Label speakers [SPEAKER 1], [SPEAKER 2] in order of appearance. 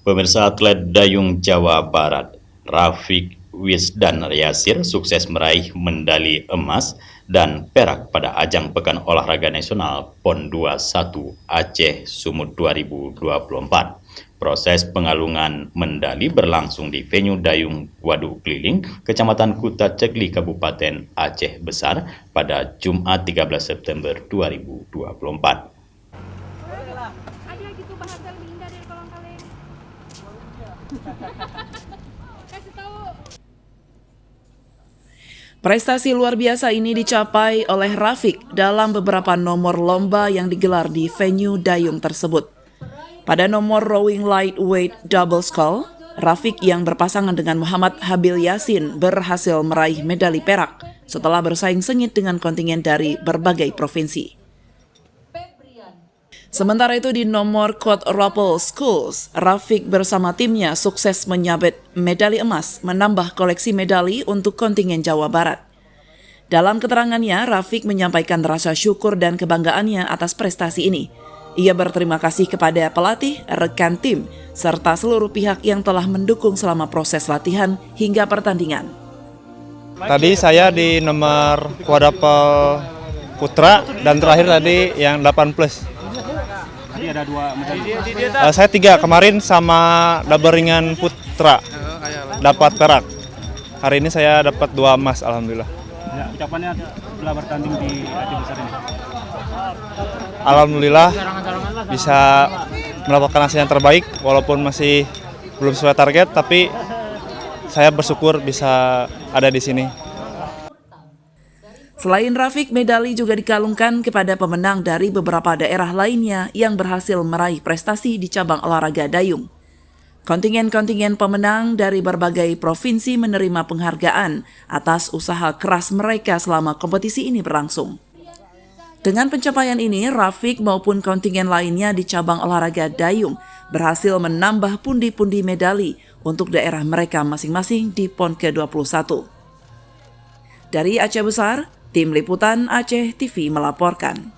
[SPEAKER 1] Pemirsa, atlet dayung Jawa Barat, Rafiq Wisdan Yasir sukses meraih medali emas dan perak pada ajang Pekan Olahraga Nasional PON 21 Aceh Sumut 2024. Proses pengalungan medali berlangsung di venue Dayung Waduk Keliling, Kecamatan Kuta Cekli, Kabupaten Aceh Besar pada Jumat 13 September 2024.
[SPEAKER 2] Ada gitu bahasa lebih indah dari kolang kaling. Kasih tahu.
[SPEAKER 3] Prestasi luar biasa ini dicapai oleh Rafiq dalam beberapa nomor lomba yang digelar di venue dayung tersebut. Pada nomor rowing lightweight double scull, Rafiq yang berpasangan dengan Muhammad Habil Yasin berhasil meraih medali perak setelah bersaing sengit dengan kontingen dari berbagai provinsi. Sementara itu di nomor quadruple sculls, Rafiq bersama timnya sukses menyabet medali emas, menambah koleksi medali untuk kontingen Jawa Barat. Dalam keterangannya, Rafiq menyampaikan rasa syukur dan kebanggaannya atas prestasi ini. Ia berterima kasih kepada pelatih, rekan tim, serta seluruh pihak yang telah mendukung selama proses latihan hingga pertandingan.
[SPEAKER 4] Tadi saya di nomor quadruple putra dan terakhir tadi yang 8+.
[SPEAKER 5] Tadi ada 2 medali.
[SPEAKER 4] Saya 3 kemarin sama double ringan putra dapat perak. Hari ini saya dapat 2 emas, alhamdulillah.
[SPEAKER 5] Ya, ucapannya setelah bertanding di Aceh Besar ini.
[SPEAKER 4] Alhamdulillah bisa mendapatkan hasil yang terbaik walaupun masih belum sesuai target, tapi saya bersyukur bisa ada di sini.
[SPEAKER 3] Selain Rafiq, medali juga dikalungkan kepada pemenang dari beberapa daerah lainnya yang berhasil meraih prestasi di cabang olahraga dayung. Kontingen-kontingen pemenang dari berbagai provinsi menerima penghargaan atas usaha keras mereka selama kompetisi ini berlangsung. Dengan pencapaian ini, Rafiq maupun kontingen lainnya di cabang olahraga dayung berhasil menambah pundi-pundi medali untuk daerah mereka masing-masing di PON ke-21. Dari Aceh Besar, Tim Liputan Aceh TV melaporkan.